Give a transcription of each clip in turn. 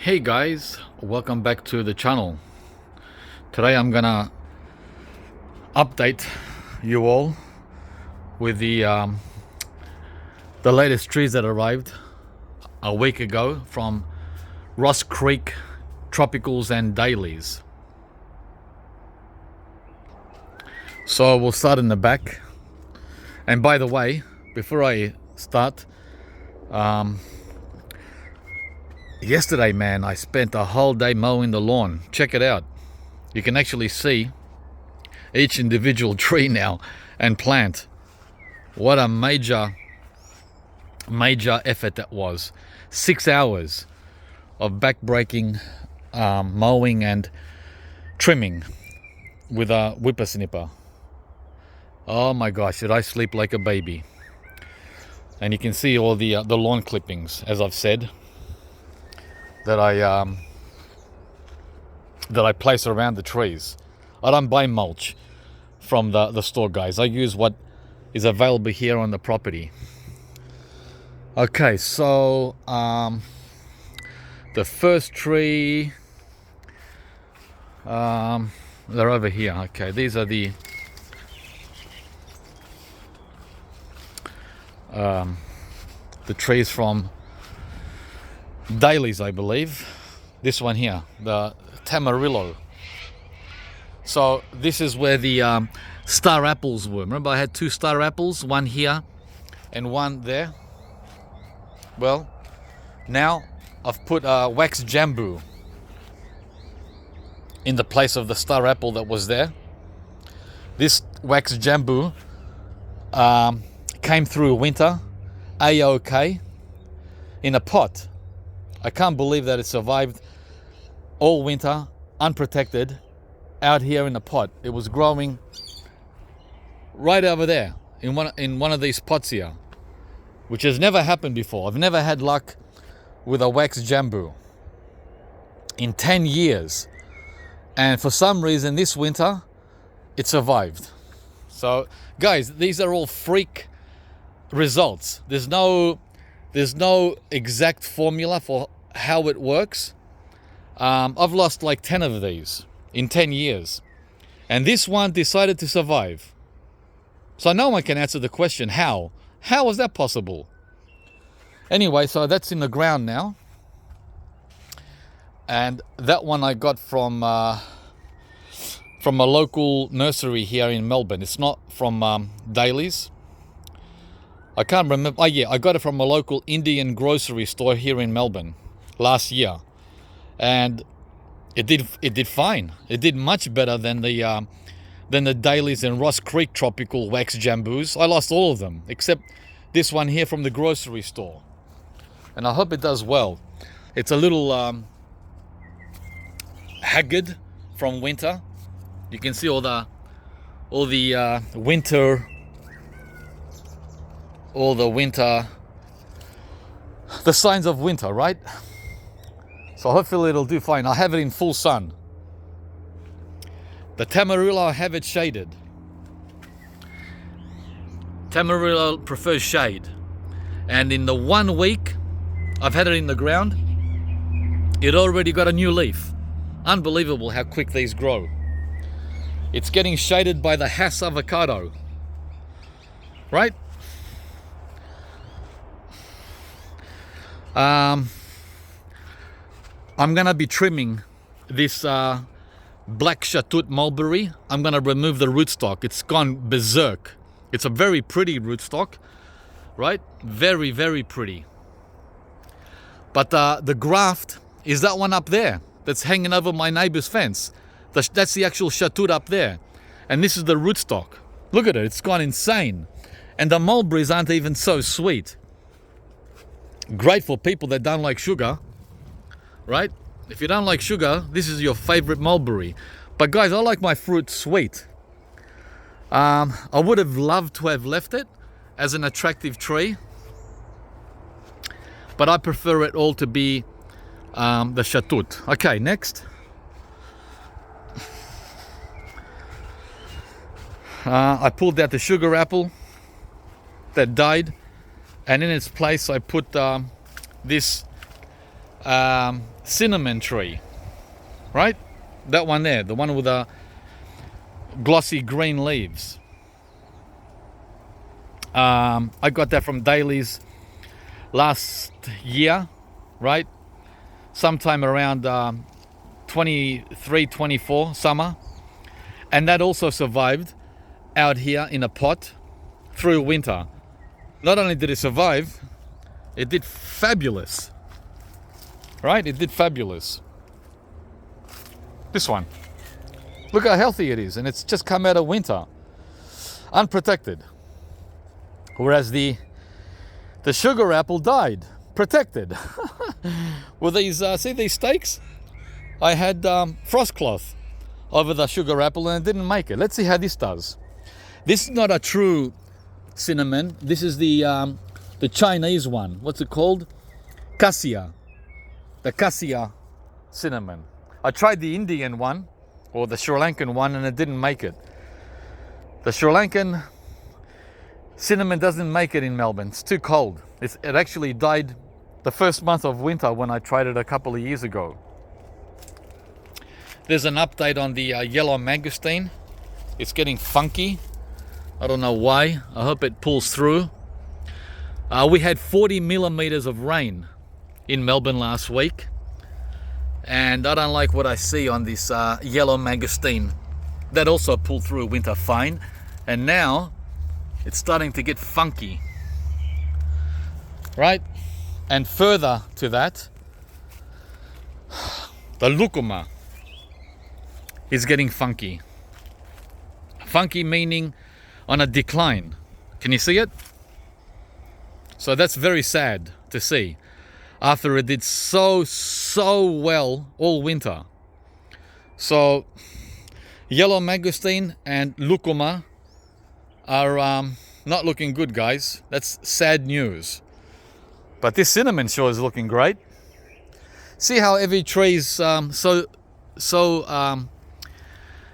Hey guys, welcome back to the channel. Today I'm gonna update you all with the latest trees that arrived a week ago from Ross Creek Tropicals and Dailies. So we'll start in the back. And by the way, before I start, yesterday, man, I spent a whole day mowing the lawn. Check it out. You can actually see each individual tree now and plant. What a major effort that was. 6 hours of back-breaking mowing and trimming with a whippersnipper. Oh my gosh, did I sleep like a baby. And you can see all the lawn clippings, as I've said, that I place around the trees. I don't buy mulch from the store, guys. I use what is available here on the property. Okay, so the first tree, they're over here. Okay, these are the trees from Dailies, I believe. This one here, the Tamarillo. So this is where the star apples were. Remember, I had 2 star apples, one here and one there. Well, now I've put wax jambu in the place of the star apple that was there. This wax jambu came through winter A-OK in a pot. I can't believe that it survived all winter unprotected out here in a pot. It was growing right over there in one of these pots here, which has never happened before. I've never had luck with a wax jambu in 10 years. And for some reason this winter it survived. So guys, these are all freak results. There's no exact formula for how it works. I've lost like 10 of these in 10 years, and this one decided to survive. So no one can answer the question, how was that possible? Anyway, so that's in the ground now, and that one I got from a local nursery here in Melbourne. It's not from Dailies. I can't remember. Oh yeah, I got it from a local Indian grocery store here in Melbourne last year, and it did fine. It did much better than the Dailies and Ross Creek tropical wax jambus. I lost all of them except this one here from the grocery store, and I hope it does well. It's a little haggard from winter. You can see all the winter. The signs of winter, right? So hopefully it'll do fine. I have it in full sun. The Tamarillo, I have it shaded. Tamarillo prefers shade. And in the 1 week I've had it in the ground, it already got a new leaf. Unbelievable how quick these grow. It's getting shaded by the Hass avocado, right? I'm gonna be trimming this black Shatut mulberry. I'm gonna remove the rootstock. It's gone berserk. It's a very pretty rootstock, right? Very, very pretty. But the graft is that one up there that's hanging over my neighbor's fence. That's the actual Shatut up there. And this is the rootstock. Look at it, it's gone insane. And the mulberries aren't even so sweet. Great for people that don't like sugar, right? If you don't like sugar, this is your favorite mulberry. But guys, I like my fruit sweet. I would have loved to have left it as an attractive tree, but I prefer it all to be the Shatut. Okay, next. I pulled out the sugar apple that died, and in its place I put this cinnamon tree, right? That one there, the one with the glossy green leaves. I got that from Daly's last year, right? Sometime around 23, 24 summer. And that also survived out here in a pot through winter. Not only did it survive, it did fabulous, right? It did fabulous. This one, look how healthy it is, and it's just come out of winter, unprotected. Whereas the sugar apple died, protected. With these, see these stakes? I had frost cloth over the sugar apple and it didn't make it. Let's see how this does. This is not a true cinnamon. This is the Chinese one. What's it called? Cassia. The cassia cinnamon. I tried the Indian one or the Sri Lankan one and it didn't make it. The Sri Lankan cinnamon doesn't make it in Melbourne. It's too cold. It actually died the first month of winter when I tried it a couple of years ago. There's an update on the yellow mangosteen. It's getting funky. I don't know why. I hope it pulls through. We had 40 millimeters of rain in Melbourne last week. And I don't like what I see on this yellow mangosteen. That also pulled through winter fine. And now it's starting to get funky. Right? And further to that, the lucuma is getting funky. Funky meaning on a decline. Can you see it? So that's very sad to see after it did so well all winter. So yellow mangosteen and lucuma are not looking good, guys. That's sad news. But this cinnamon sure is looking great. See how every tree is so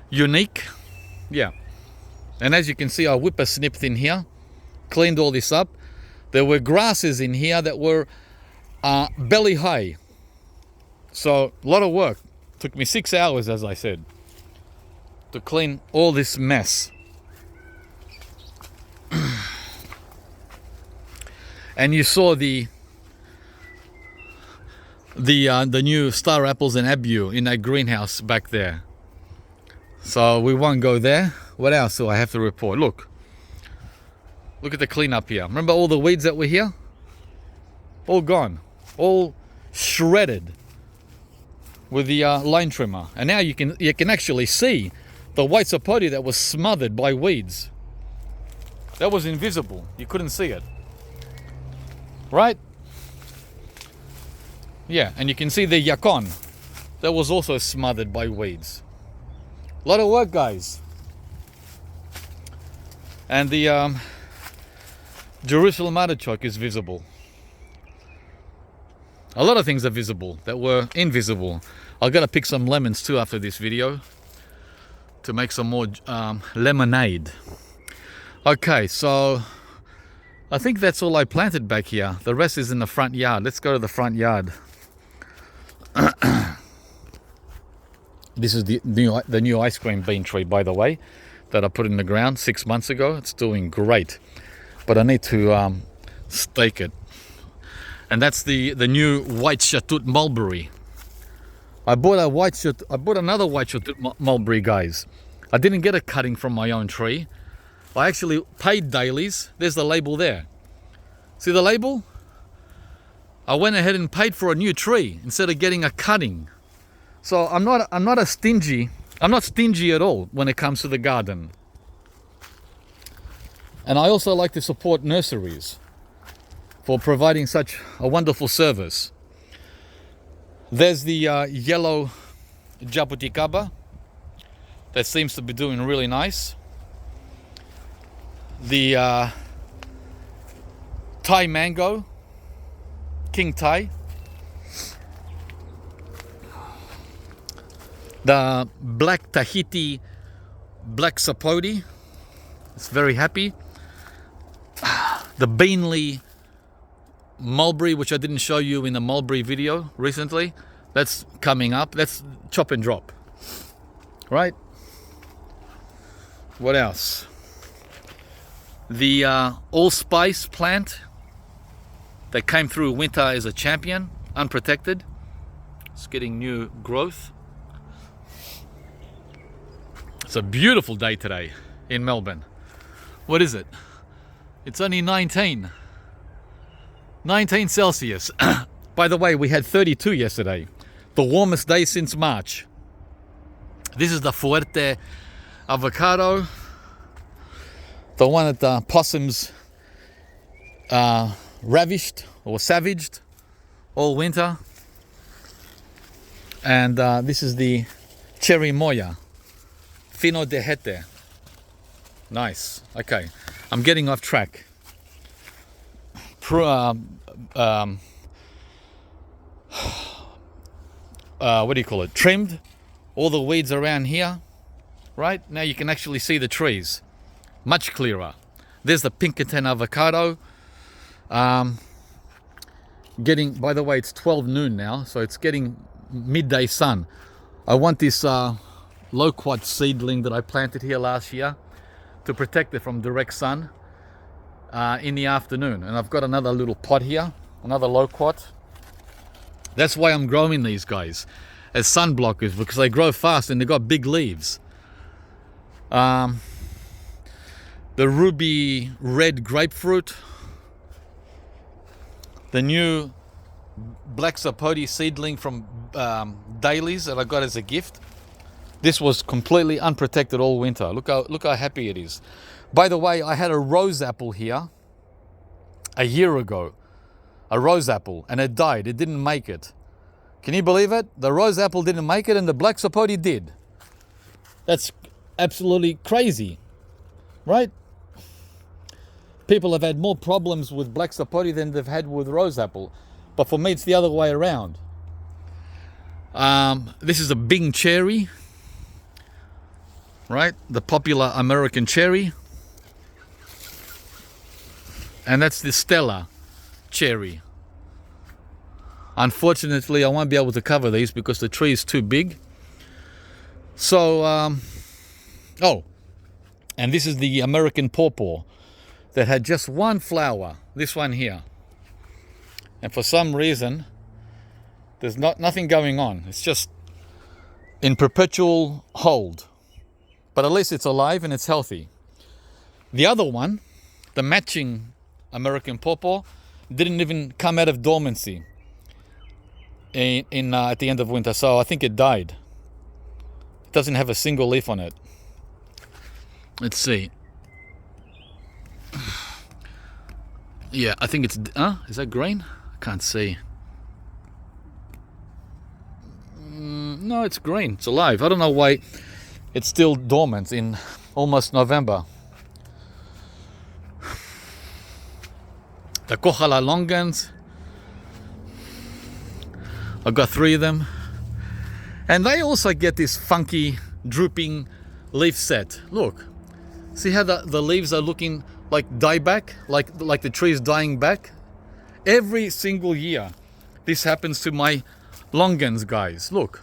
unique? Yeah. And as you can see, I whipper-snipped in here, cleaned all this up. There were grasses in here that were belly high. So a lot of work. Took me 6 hours, as I said, to clean all this mess. And you saw the new star apples and abu in that greenhouse back there. So we won't go there. What else do I have to report? Look at the cleanup here. Remember all the weeds that were here? All gone, all shredded with the line trimmer. And now you can actually see the white sapote that was smothered by weeds. That was invisible. You couldn't see it. Right? Yeah, and you can see the yacon that was also smothered by weeds. A lot of work, guys. And the Jerusalem artichoke is visible. A lot of things are visible that were invisible. I've got to pick some lemons too after this video to make some more lemonade. Okay, so I think that's all I planted back here. The rest is in the front yard. Let's go to the front yard. This is the new ice cream bean tree, by the way, that I put in the ground 6 months ago. It's doing great, but I need to stake it. And that's the new white Shatut mulberry. I bought another white Shatut mulberry, guys. I didn't get a cutting from my own tree. I actually paid Daly's. There's the label there. See the label? I went ahead and paid for a new tree instead of getting a cutting. So I'm not stingy at all when it comes to the garden. And I also like to support nurseries for providing such a wonderful service. There's the yellow jabuticaba that seems to be doing really nice. The Thai mango, King Thai. The black Tahiti black sapote, it's very happy. The Beanley mulberry, which I didn't show you in the mulberry video recently. That's coming up. That's chop and drop, right? What else? The allspice plant that came through winter as a champion, unprotected. It's getting new growth. It's a beautiful day today in Melbourne. What is it? It's only 19 Celsius. By the way, we had 32 yesterday. The warmest day since March. This is the Fuerte avocado. The one that the possums ravished or savaged all winter. And this is the cherry moya. Fino de Hete. Nice. Okay, I'm getting off track. What do you call it? Trimmed all the weeds around here. Right? Now you can actually see the trees. Much clearer. There's the Pinkerton avocado. Getting, by the way, it's 12 noon now, so it's getting midday sun. I want this loquat seedling that I planted here last year to protect it from direct sun in the afternoon. And I've got another little pot here, another loquat. That's why I'm growing these guys as sun blockers, because they grow fast and they've got big leaves. The ruby red grapefruit. The new black sapote seedling from Dailies that I got as a gift. This was completely unprotected all winter. Look how happy it is. By the way, I had a rose apple here a year ago. A rose apple, and it died. It didn't make it. Can you believe it? The rose apple didn't make it and the black sapote did. That's absolutely crazy, right? People have had more problems with black sapote than they've had with rose apple. But for me, it's the other way around. This is a Bing cherry, right? The popular American cherry. And that's the Stella cherry. Unfortunately, I won't be able to cover these because the tree is too big. So, oh, and this is the American pawpaw that had just one flower, this one here. And for some reason, there's nothing going on. It's just in perpetual hold. But at least it's alive and it's healthy. The other one, the matching American pawpaw, didn't even come out of dormancy at the end of winter, so I think it died. It doesn't have a single leaf on it. Let's see. Yeah, I think it's... is that green? I can't see. No, it's green. It's alive. I don't know why it's still dormant in almost November. The Kohala longans. I've got 3 of them. And they also get this funky drooping leaf set. Look. See how the leaves are looking like dieback? Like the tree is dying back? Every single year this happens to my longans, guys. Look.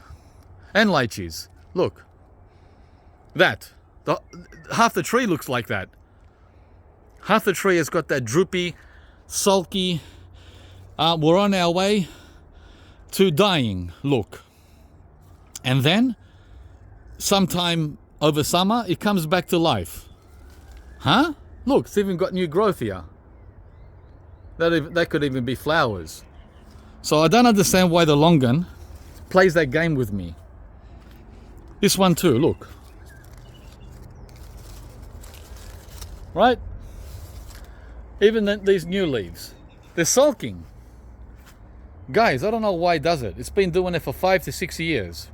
And lychees. Look. That. Half the tree looks like that. Half the tree has got that droopy, sulky, we're on our way to dying look. And then, sometime over summer, it comes back to life. Huh? Look, it's even got new growth here. That could even be flowers. So I don't understand why the longan plays that game with me. This one too, look. Right? Even these new leaves. They're sulking. Guys, I don't know why it does it. It's been doing it for 5 to 6 years.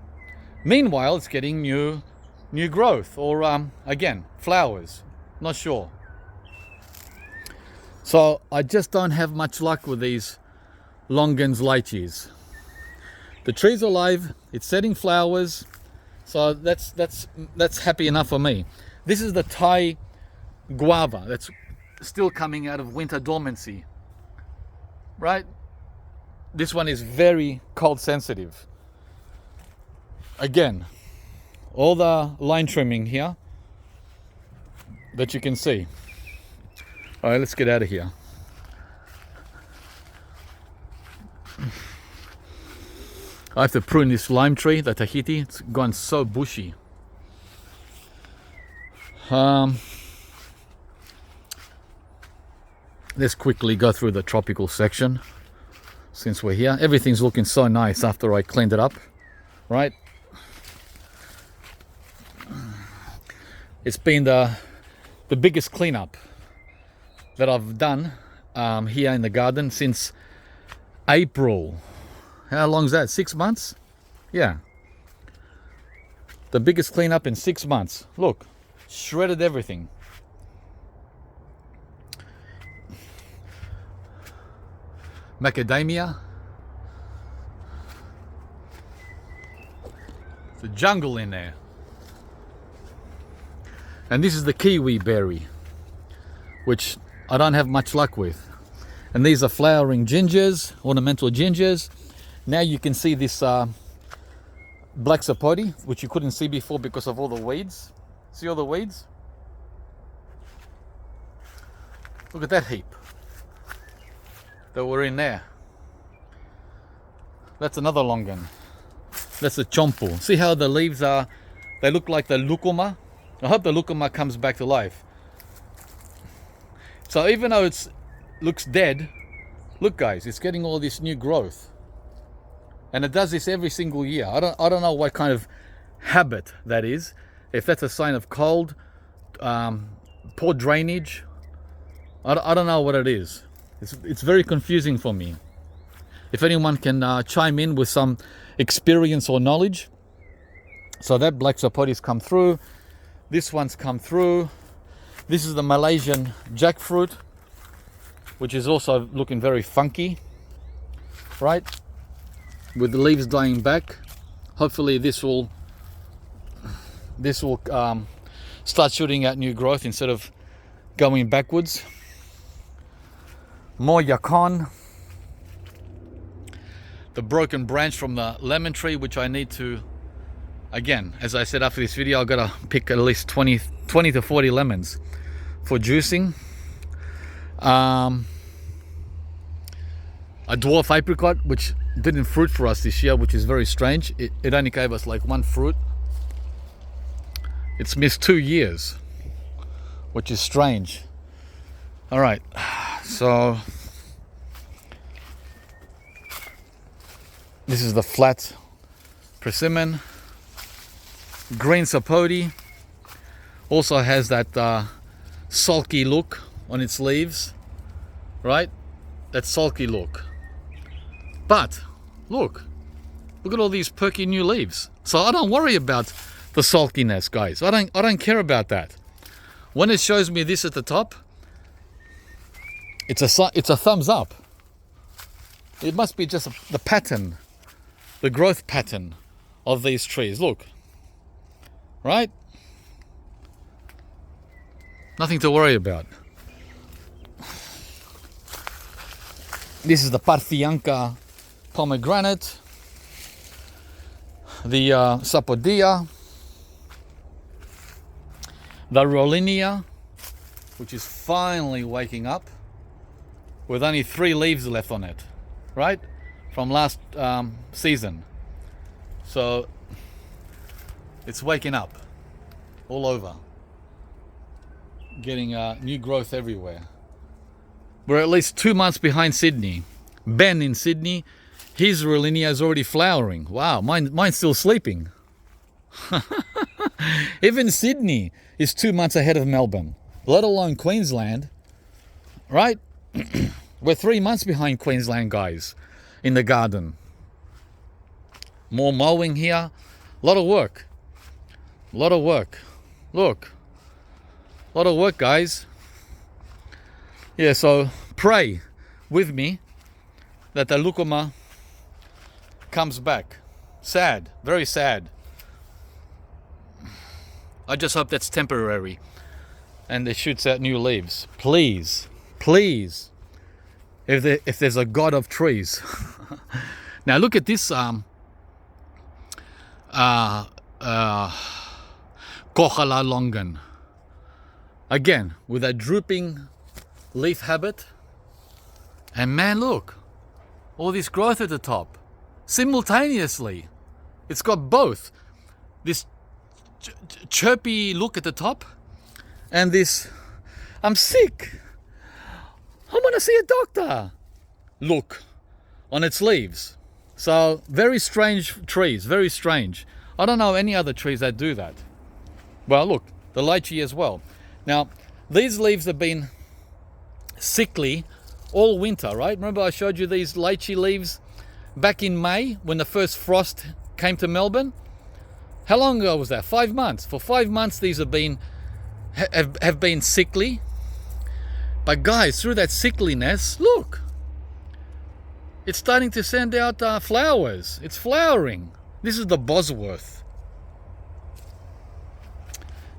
Meanwhile, it's getting new growth. Or, again, flowers. Not sure. So, I just don't have much luck with these longans lychees. The tree's alive. It's setting flowers. So, that's happy enough for me. This is the Thai guava that's still coming out of winter dormancy. right? This one is very cold sensitive. Again, all the line trimming here that you can see. All right, let's get out of here. I have to prune this lime tree, the Tahiti. It's gone so bushy. Let's quickly go through the tropical section since we're here. Everything's looking so nice after I cleaned it up, right? It's been the biggest cleanup that I've done here in the garden since April. How long's that? 6 months? Yeah. The biggest cleanup in 6 months. Look, shredded everything. Macadamia. It's a jungle in there. And this is the kiwi berry, which I don't have much luck with. And these are flowering gingers, ornamental gingers. Now you can see this black sapote, which you couldn't see before because of all the weeds. See all the weeds? Look at that heap that were in there. That's another longan. That's a chompu. See how the leaves are, they look like the lucuma? I hope the lucuma comes back to life. So even though it looks dead, look guys, it's getting all this new growth. And it does this every single year. I don't know what kind of habit that is. If that's a sign of cold, poor drainage, I don't know what it is. It's very confusing for me. If anyone can chime in with some experience or knowledge. So that black sapote's come through. This one's come through. This is the Malaysian jackfruit, which is also looking very funky, right? With the leaves dying back. Hopefully this will start shooting out new growth instead of going backwards. More yacon. The broken branch from the lemon tree, which I need to, again, as I said after this video, I've got to pick at least 20 to 40 lemons for juicing. A dwarf apricot, which didn't fruit for us this year, which is very strange. It only gave us like one fruit. It's missed 2 years, which is strange. All right, so this is the flat persimmon. Green sapote also has that sulky look on its leaves, right? That sulky look. But look at all these perky new leaves. So I don't worry about the sulkiness, guys. I don't care about that. When it shows me this at the top, it's a thumbs up. It must be just the pattern, the growth pattern of these trees. Look, right? Nothing to worry about. This is the Parfianca pomegranate, the Sapodia, the Rollinia, which is finally waking up with only 3 leaves left on it, right? From last season. So it's waking up all over, getting new growth everywhere. We're at least 2 months behind Sydney. Ben in Sydney, his Rollinia is already flowering. Wow, mine's still sleeping. Even Sydney is 2 months ahead of Melbourne, let alone Queensland, right? We're 3 months behind Queensland, guys, in the garden. More mowing here. A lot of work. A lot of work. Look. A lot of work, guys. Yeah, so pray with me that the lucuma comes back. Sad. Very sad. I just hope that's temporary and it shoots out new leaves. Please, please, if there's a god of trees. Now look at this Kohala longan. Again, with a drooping leaf habit. And man, look, all this growth at the top. Simultaneously. It's got both. This chirpy look at the top and this, I'm sick, I want to see a doctor look on its leaves. So very strange trees, very strange. I don't know any other trees that do that. Well, look, the lychee as well. Now, these leaves have been sickly all winter, right? Remember I showed you these lychee leaves back in May when the first frost came to Melbourne? How long ago was that? 5 months. For 5 months these have been sickly. But guys, through that sickliness, look, it's starting to send out flowers. It's flowering. This is the Bosworth.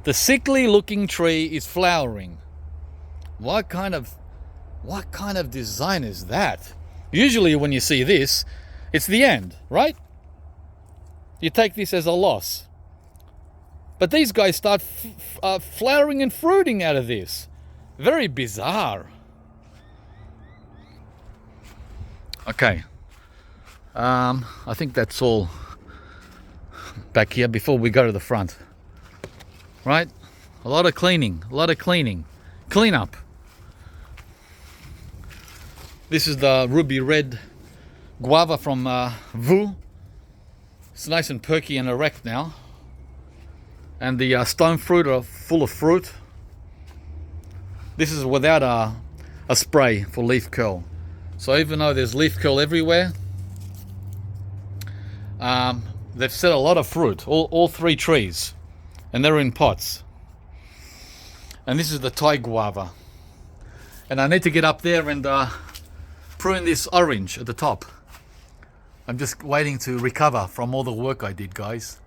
The sickly looking tree is flowering. What kind of design is that? Usually when you see this, it's the end, right? You take this as a loss. But these guys start flowering and fruiting out of this. Very bizarre. Okay. I think that's all back here before we go to the front. Right? A lot of cleaning. Clean up. This is the ruby red guava from Vu. It's nice and perky and erect now. And the stone fruit are full of fruit. This is without a spray for leaf curl. So even though there's leaf curl everywhere, they've set a lot of fruit, all three trees. And they're in pots. And this is the Thai guava. And I need to get up there and prune this orange at the top. I'm just waiting to recover from all the work I did, guys.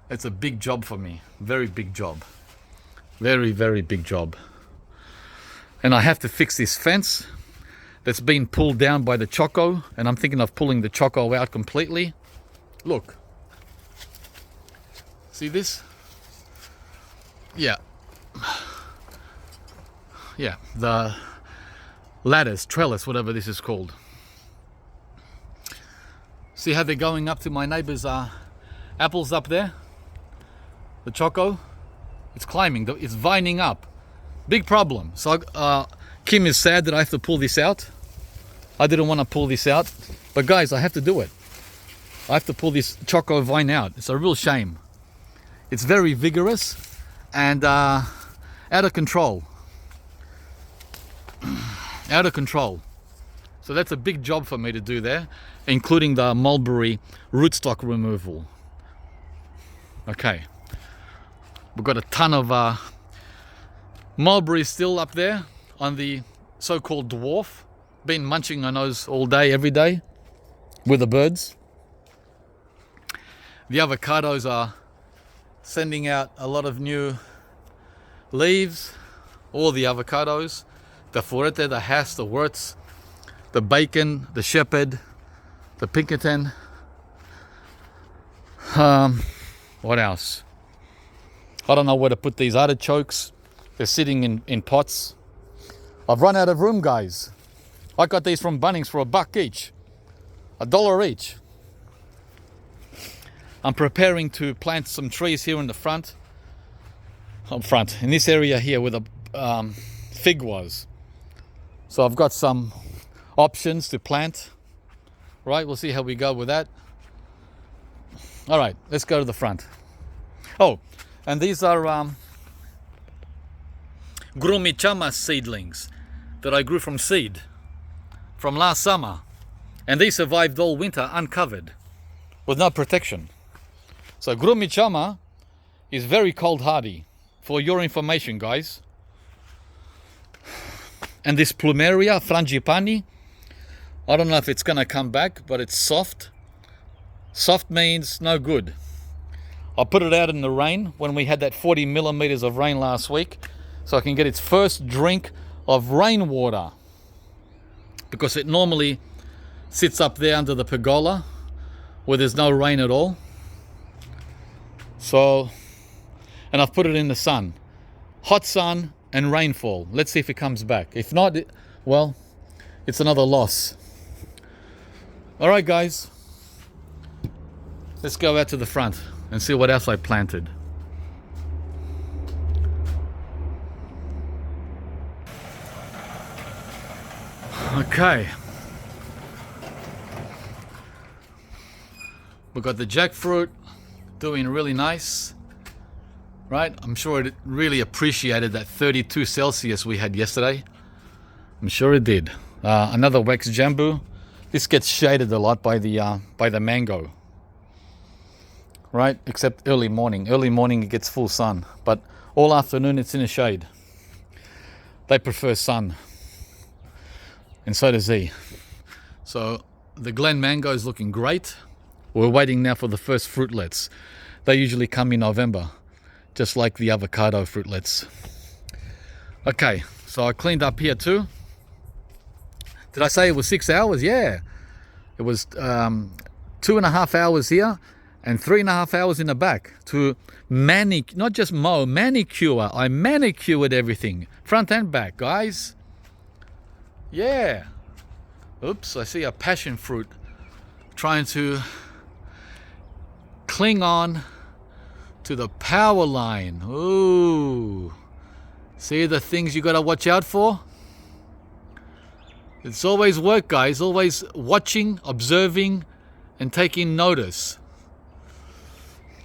It's a big job for me. Very big job. Very, very big job. And I have to fix this fence that's been pulled down by the choco. And I'm thinking of pulling the choco out completely. Look. See this? Yeah. Yeah, the lattice, trellis, whatever this is called. See how they're going up to my neighbor's apples up there? The choco? It's climbing, it's vining up. Big problem. So Kim is sad that I have to pull this out. I didn't want to pull this out. But guys, I have to do it. I have to pull this choco vine out. It's a real shame. It's very vigorous and out of control. Out of control. So that's a big job for me to do there, including the mulberry rootstock removal. Okay. We've got a ton of mulberries still up there on the so-called dwarf. Been munching on those all day, every day, with the birds. The avocados are sending out a lot of new leaves. All the avocados. The Forete, the Hass, the Wurtz, the Bacon, the Shepherd, the Pinkerton. What else? I don't know where to put these artichokes. They're sitting in pots. I've run out of room, guys. I got these from Bunnings for $1 each. $1 each. I'm preparing to plant some trees here in the front. Up front, in this area here where the fig was. So I've got some options to plant. Right, we'll see how we go with that. All right, let's go to the front. Oh, and these are Grumichama seedlings that I grew from seed from last summer. And they survived all winter uncovered with no protection. So Grumichama is very cold hardy, for your information, guys. And this Plumeria frangipani, I don't know if it's gonna come back, but it's soft. Soft means no good. I put it out in the rain when we had that 40 millimeters of rain last week, so I can get its first drink of rainwater because it normally sits up there under the pergola where there's no rain at all. So, and I've put it in the sun. Hot sun and rainfall. Let's see if it comes back. If not, well, it's another loss. All right, guys. Let's go out to the front and see what else I planted. Okay. We've got the jackfruit doing really nice, right? I'm sure it really appreciated that 32 Celsius we had yesterday. I'm sure it did. Another wax jambu. This gets shaded a lot by the mango, right? Except early morning. Early morning it gets full sun, but all afternoon it's in the shade. They prefer sun, and so does he. So the Glen mango is looking great. We're waiting now for the first fruitlets. They usually come in November, just like the avocado fruitlets. Okay, so I cleaned up here too. Did I say it was 6 hours? Yeah. It was 2.5 hours here and 3.5 hours in the back to not just mow, manicure. I manicured everything, front and back, guys. Yeah. Oops, I see a passion fruit trying to cling on to the power line. Ooh. See the things you gotta watch out for? It's always work, guys. Always watching, observing, and taking notice.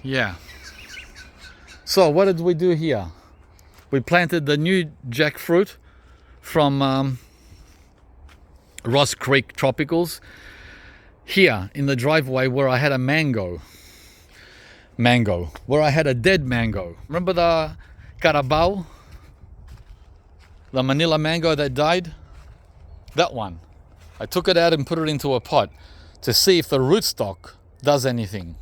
Yeah. So what did we do here? We planted the new jackfruit from Ross Creek Tropicals here in the driveway where I had a mango, where I had a dead mango. Remember the carabao? The Manila mango that died? That one. I took it out and put it into a pot to see if the rootstock does anything.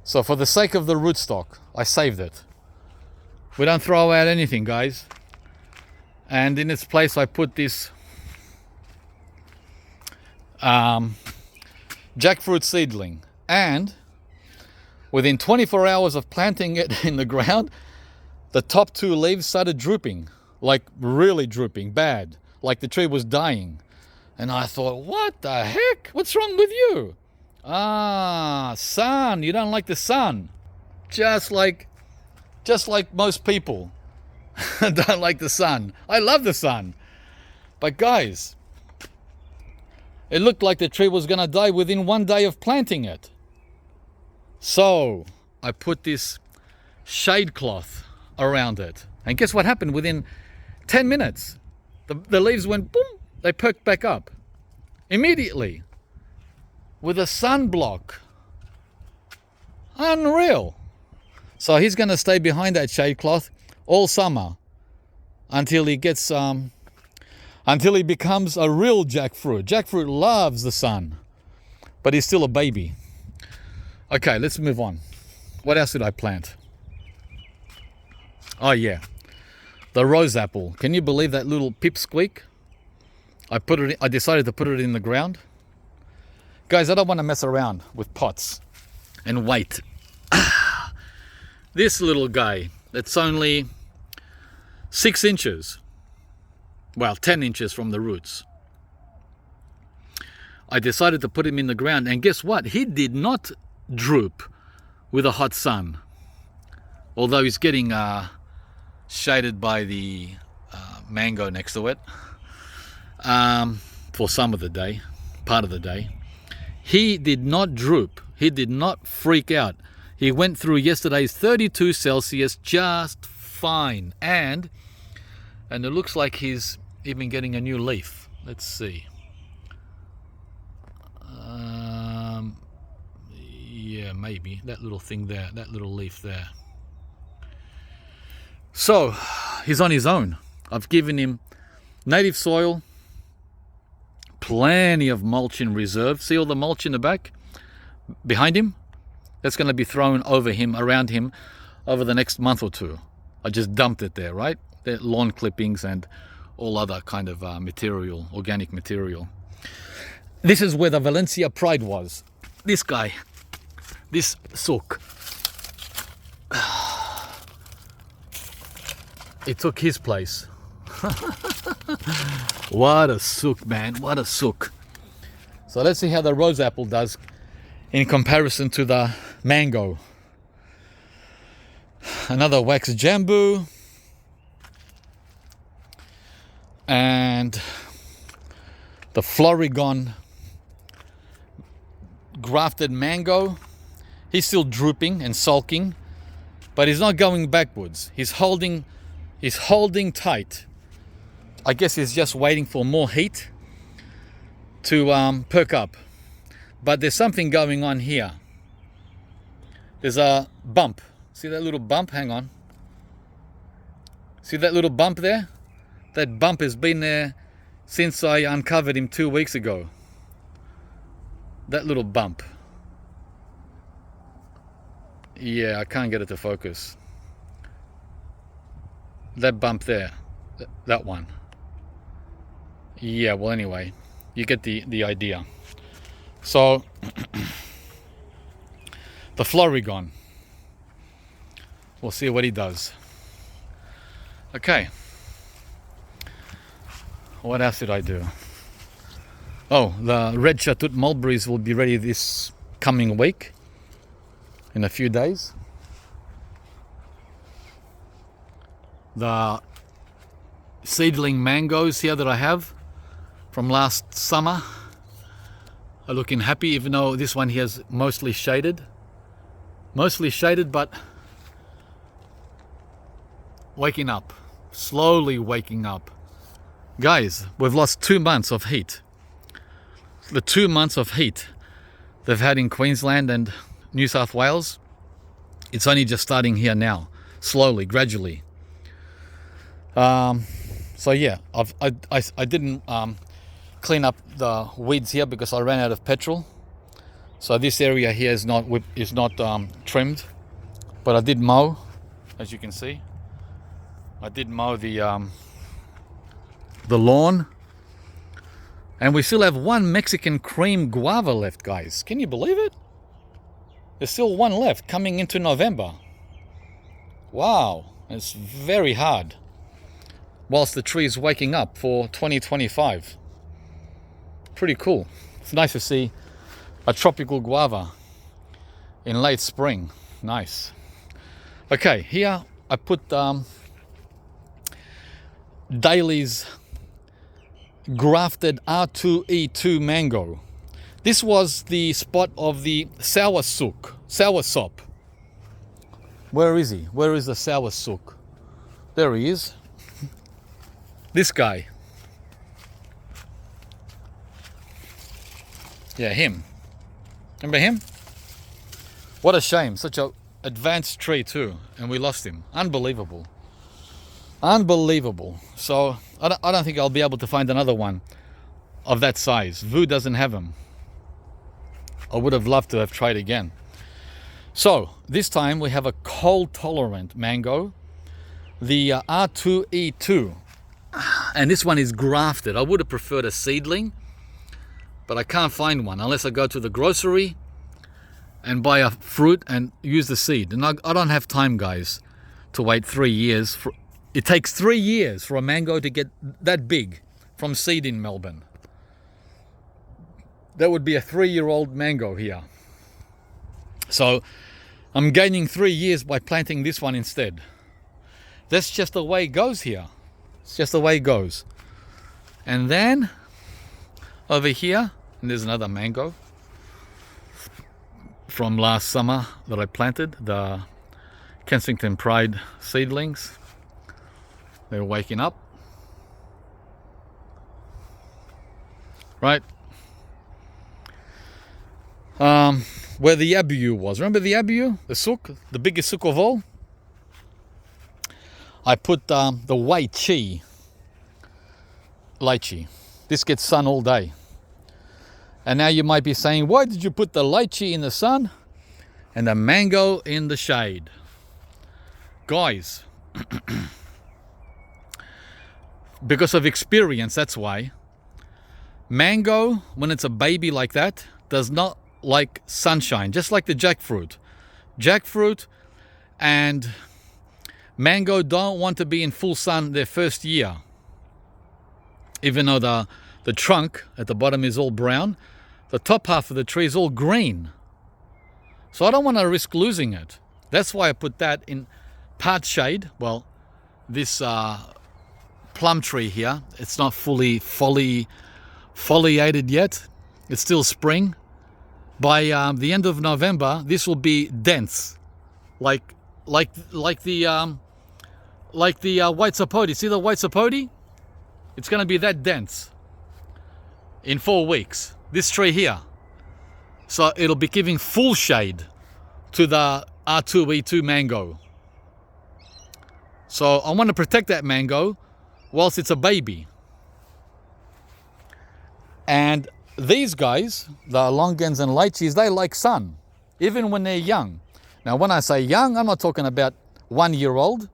So for the sake of the rootstock, I saved it. We don't throw out anything, guys. And in its place, I put this jackfruit seedling. And within 24 hours of planting it in the ground, the top 2 leaves started drooping, like really drooping, bad, like the tree was dying. And I thought, what the heck? What's wrong with you? Sun, you don't like the sun. Just like most people don't like the sun. I love the sun. But guys, it looked like the tree was gonna die within 1 day of planting it. So I put this shade cloth around it. And guess what happened? Within 10 minutes, the leaves went boom, they perked back up. Immediately. With a sunblock. Unreal. So he's going to stay behind that shade cloth all summer until he gets, until he becomes a real jackfruit. Jackfruit loves the sun, but he's still a baby. Okay, let's move on. What else did I plant? Oh yeah, the rose apple. Can you believe that little pipsqueak? I decided to put it in the ground. Guys, I don't want to mess around with pots and wait. This little guy that's only 6 inches, well, 10 inches from the roots. I decided to put him in the ground, and guess what? He did not droop with a hot sun, although he's getting shaded by the mango next to it for some of the day, part of the day. He did not droop. He did not freak out. He went through yesterday's 32 Celsius just fine. And it looks like he's even getting a new leaf. Let's see. Yeah, maybe. That little thing there, that little leaf there. So, he's on his own. I've given him native soil, plenty of mulch in reserve. See all the mulch in the back behind him? That's going to be thrown over him, around him, over the next month or two. I just dumped it there, right? The lawn clippings and all other kind of material, organic material. This is where the Valencia Pride was. This guy, this sook. It took his place. What a sook, man, what a sook. So let's see how the rose apple does in comparison to the mango. Another wax jambu. And the Florigon grafted mango. He's still drooping and sulking, but he's not going backwards. He's holding tight. I guess he's just waiting for more heat to perk up. But there's something going on here. There's a bump. See that little bump? Hang on. See that little bump there? That bump has been there since I uncovered him 2 weeks ago. That little bump. Yeah, I can't get it to focus. That bump there. That one. Yeah, well anyway, you get the idea. So, the Florigon. We'll see what he does. Okay. What else did I do? Oh, the red Chateau mulberries will be ready this coming week. In a few days. The seedling mangoes here that I have from last summer are looking happy, even though this one here is mostly shaded. Mostly shaded, but waking up. Slowly waking up. Guys, we've lost 2 months of heat. The 2 months of heat they've had in Queensland and New South Wales, it's only just starting here now, slowly, gradually. So yeah, I didn't clean up the weeds here because I ran out of petrol. So this area here is not trimmed, but I did mow, as you can see. I did mow the lawn, and we still have 1 Mexican cream guava left, guys. Can you believe it? There's still 1 left coming into November. Wow, it's very hard. Whilst the tree is waking up for 2025. Pretty cool. It's nice to see a tropical guava in late spring. Nice. Okay, here I put Daly's grafted R2E2 mango. This was the spot of the sour sop. Where is he? Where is the sour sook? There he is. This guy. Yeah, him. Remember him? What a shame. Such a advanced tree too, and we lost him. Unbelievable. Unbelievable. So I don't think I'll be able to find another one of that size. Vu doesn't have him. I would have loved to have tried again. So this time we have a cold tolerant mango, the R2E2, and this one is grafted. I would have preferred a seedling, but I can't find one unless I go to the grocery and buy a fruit and use the seed. And I don't have time, guys, to wait 3 years. It takes 3 years for a mango to get that big from seed in Melbourne. That would be a 3-year-old mango here. So I'm gaining 3 years by planting this one instead. That's just the way it goes here. It's just the way it goes. And then over here, and there's another mango from last summer that I planted, the Kensington Pride seedlings. They're waking up. Right? Where the yabu was. Remember the yabu? The sook? The biggest sook of all? I put the Wei Chi lychee. This gets sun all day. And now you might be saying, why did you put the lychee in the sun and the mango in the shade? Guys, because of experience, that's why. Mango, when it's a baby like that, does not like sunshine, just like the jackfruit. Jackfruit and mango don't want to be in full sun their first year. Even though the trunk at the bottom is all brown, the top half of the tree is all green. So I don't want to risk losing it. That's why I put that in part shade. Well, this plum tree here, it's not fully foliated yet. It's still spring. By the end of November, this will be dense, like the white sapote. See the white sapote? It's going to be that dense in 4 weeks. This tree here, so it'll be giving full shade to the R2E2 mango. So I want to protect that mango whilst it's a baby. And these guys, the longens and lychees, they like sun, even when they're young. Now, when I say young, I'm not talking about 1 year old.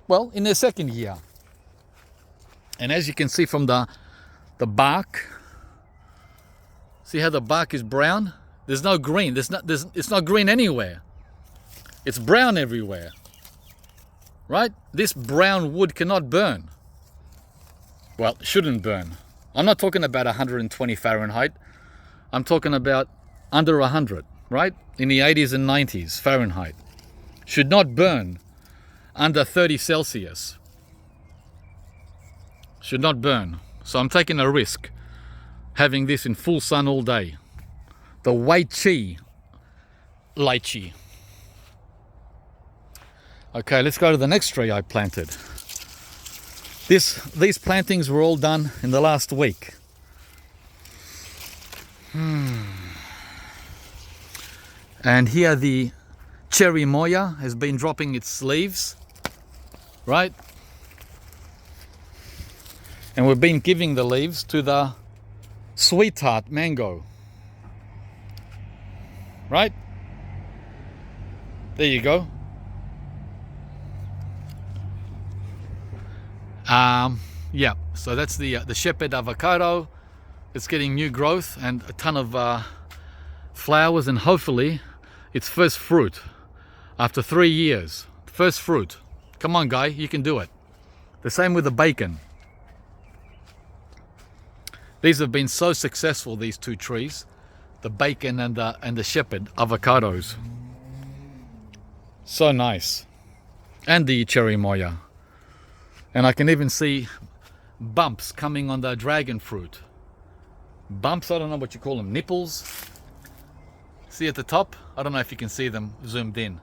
Well, in their second year. And as you can see from the bark, see how the bark is brown? There's no green. It's not green anywhere. It's brown everywhere. Right? This brown wood cannot burn. Well, it shouldn't burn. I'm not talking about 120 Fahrenheit. I'm talking about under 100, right? In the 80s and 90s Fahrenheit. Should not burn under 30 Celsius. Should not burn. So I'm taking a risk having this in full sun all day. The lychee. Okay, let's go to the next tree I planted. These plantings were all done in the last week. And here the cherry moya has been dropping its leaves, right? And we've been giving the leaves to the sweetheart mango, right? There you go. Yeah, so that's the shepherd avocado. It's getting new growth and a ton of flowers, and hopefully its first fruit after 3 years. First fruit. Come on, guy, you can do it. The same with the bacon. These have been so successful, these two trees, the bacon and the shepherd avocados. So nice. And the cherry moya. And I can even see bumps coming on the dragon fruit. Bumps, I don't know what you call them, nipples. See at the top? I don't know if you can see them zoomed in.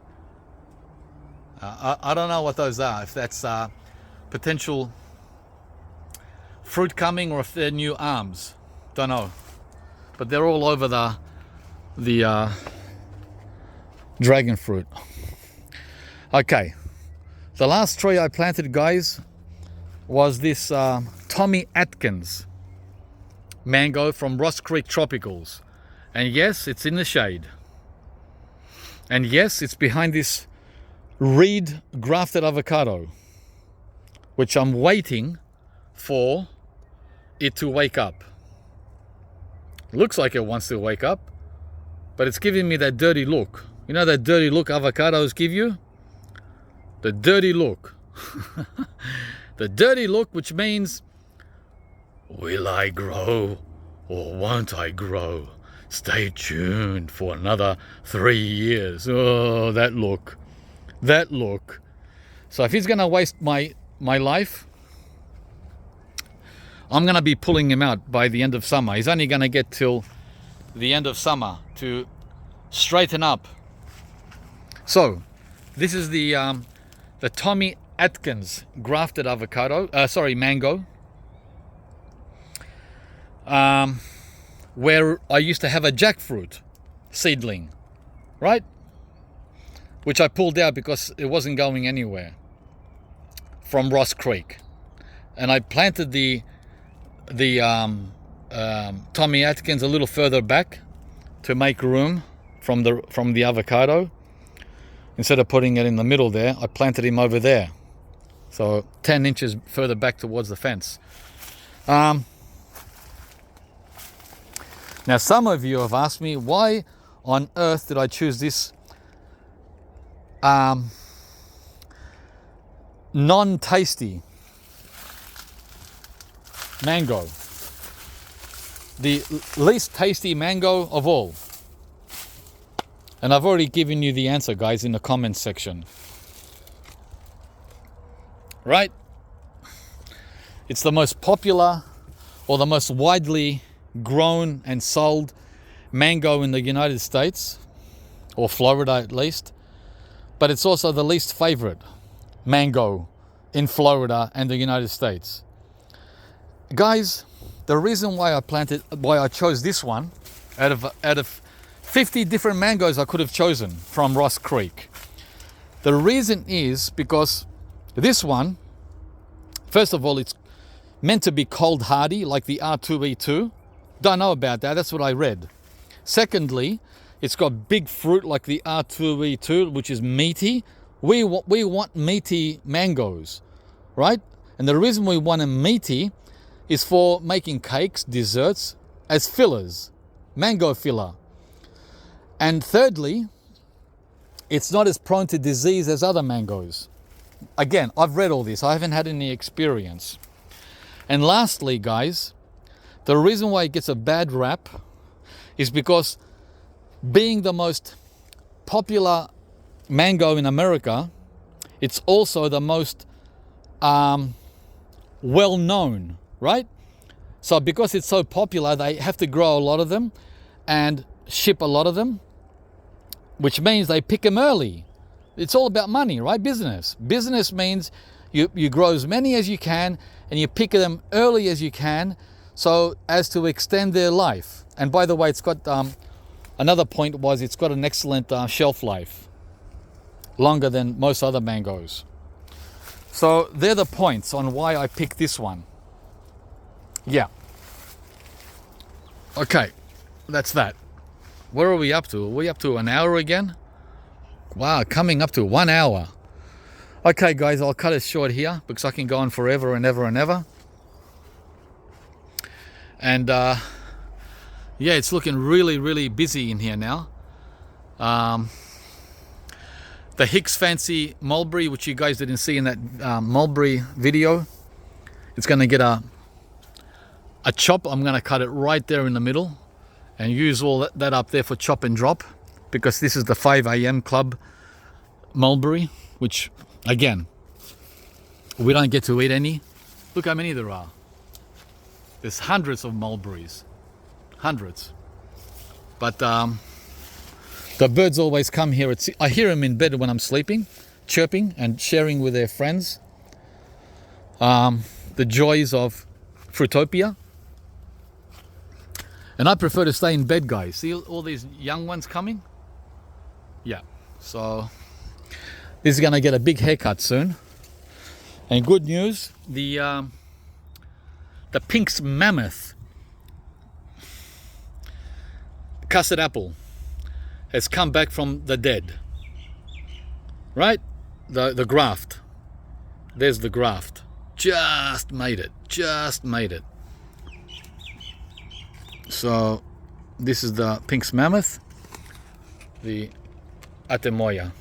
I don't know what those are, if that's potential fruit coming or if they're new arms. Don't know. But they're all over the dragon fruit. Okay. The last tree I planted, guys, was this Tommy Atkins mango from Ross Creek Tropicals. And yes, it's in the shade. And yes, it's behind this reed grafted avocado, which I'm waiting for it to wake up. It looks like it wants to wake up, but it's giving me that dirty look. You know that dirty look avocados give you? The dirty look. The dirty look, which means, will I grow or won't I grow? Stay tuned for another 3 years. Oh, that look. That look. So if he's going to waste my life, I'm going to be pulling him out by the end of summer. He's only going to get till the end of summer to straighten up. So this is the Tommy Atkins grafted avocado, mango, where I used to have a jackfruit seedling, right? Which I pulled out because it wasn't going anywhere from Ross Creek. And I planted the Tommy Atkins a little further back to make room from the avocado. Instead of putting it in the middle there, I planted him over there. So 10 inches further back towards the fence. Now, some of you have asked me, why on earth did I choose this non-tasty mango? The least tasty mango of all. And I've already given you the answer, guys, in the comments section. Right? It's the most popular or the most widely grown and sold mango in the United States, or Florida at least, but it's also the least favorite mango in Florida and the United States. Guys, the reason why I chose this one out of 50 different mangoes I could have chosen from Ross Creek. The reason is because this one, first of all, it's meant to be cold hardy like the R2E2. Don't know about that, that's what I read. Secondly, it's got big fruit like the R2E2, which is meaty. We want meaty mangoes, right? And the reason we want them meaty is for making cakes, desserts, as fillers, mango filler. And thirdly, it's not as prone to disease as other mangoes. Again, I've read all this, I haven't had any experience. And lastly, guys, the reason why it gets a bad rap is because being the most popular mango in America, it's also the most well-known, right? So because it's so popular, they have to grow a lot of them and ship a lot of them, which means they pick them early. It's all about money, right? Business. Business means you grow as many as you can and you pick them early as you can so as to extend their life. And by the way, it's got, another point was it's got an excellent shelf life, longer than most other mangoes. So they're the points on why I picked this one. Yeah. Okay, that's that. Where are we up to? Are we up to an hour again? Wow, coming up to 1 hour. Okay, guys, I'll cut it short here because I can go on forever and ever and ever. And yeah, it's looking really, really busy in here now. The Hicks Fancy mulberry, which you guys didn't see in that mulberry video, it's going to get a chop. I'm going to cut it right there in the middle and use all that up there for chop and drop, because this is the 5 a.m. club mulberry, which again, we don't get to eat any. Look how many there are. There's hundreds of mulberries, hundreds. But the birds always come here. I hear them in bed when I'm sleeping, chirping and sharing with their friends the joys of Fruitopia. And I prefer to stay in bed, guys. See all these young ones coming? Yeah, so this is gonna get a big haircut soon. And good news, the Pink's Mammoth custard apple has come back from the dead. Right? The graft. There's the graft. Just made it. Just made it. So this is the Pink's Mammoth, the Atemoya.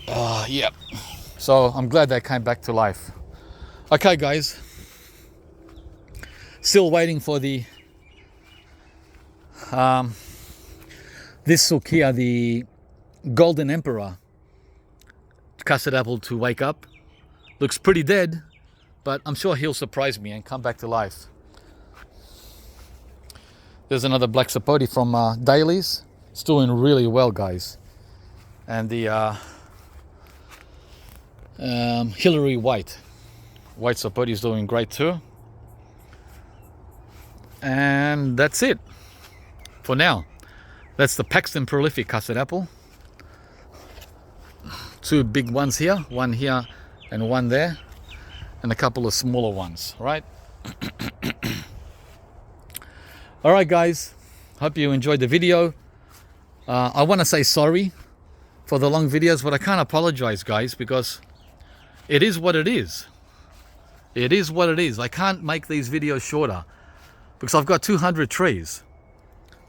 Oh, yeah. So I'm glad they came back to life. Okay, guys. Still waiting for the this sook here, the Golden Emperor custard apple, to wake up. Looks pretty dead, but I'm sure he'll surprise me and come back to life. There's another black sapote from Daly's. It's doing really well, guys. And the Hillary White sapote is doing great too. And that's it for now. That's the Paxton Prolific custard apple. 2 big ones here, one here and one there, and a couple of smaller ones, right? All right, guys, hope you enjoyed the video. I want to say sorry for the long videos, but I can't apologize, guys, because it is what it is. It is what it is. I can't make these videos shorter because I've got 200 trees,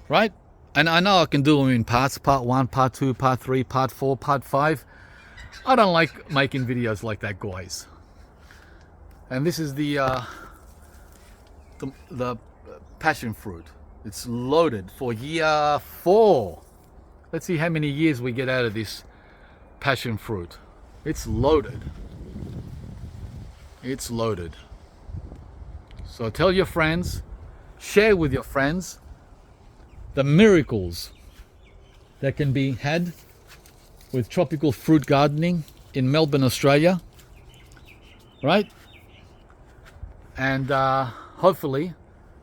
right? And I know I can do them in parts, part 1, part 2, part 3, part 4, part 5. I don't like making videos like that, guys. And this is the passion fruit. It's loaded for year 4. Let's see how many years we get out of this passion fruit. It's loaded. It's loaded. So tell your friends, share with your friends the miracles that can be had with tropical fruit gardening in Melbourne, Australia, right? And hopefully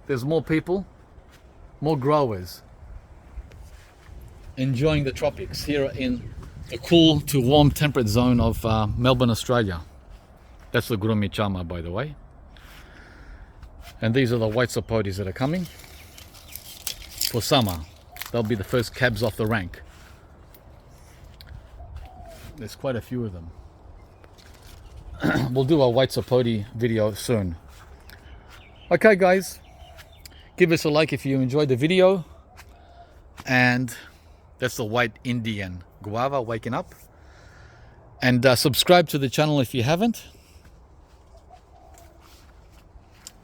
there's more people, more growers enjoying the tropics here in the cool to warm temperate zone of Melbourne, Australia. That's the Gurumi Chama, by the way. And these are the white sapotes that are coming for summer. They'll be the first cabs off the rank. There's quite a few of them. We'll do a white sapote video soon. Okay, guys, give us a like if you enjoyed the video. And that's the white Indian guava waking up. And subscribe to the channel if you haven't.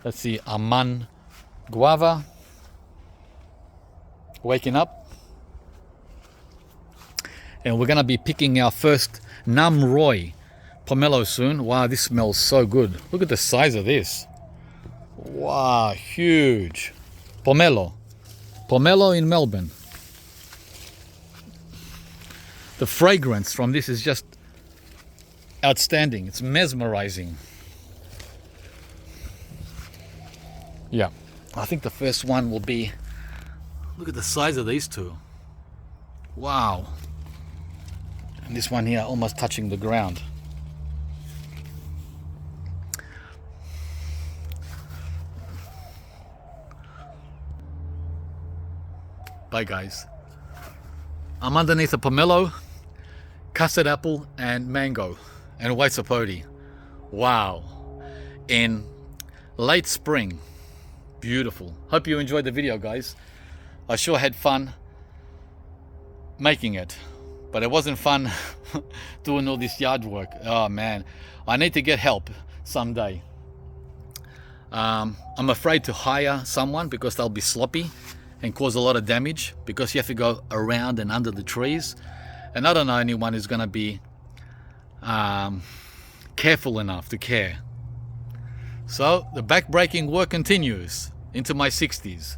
That's the Aman guava waking up. And we're going to be picking our first Nam Roy pomelo soon. Wow, this smells so good. Look at the size of this. Wow, huge. Pomelo. Pomelo in Melbourne. The fragrance from this is just outstanding. It's mesmerizing. Yeah, I think the first one will be, look at the size of these two. Wow. And this one here almost touching the ground. Bye, guys. I'm underneath a pomelo, custard apple, and mango, and white sapote. Wow. In late spring. Beautiful. Hope you enjoyed the video, guys. I sure had fun making it, but it wasn't fun doing all this yard work. Oh man, I need to get help someday. I'm afraid to hire someone because they'll be sloppy and cause a lot of damage, because you have to go around and under the trees, and I don't know anyone who's going to be careful enough to care. So the back-breaking work continues into my 60s.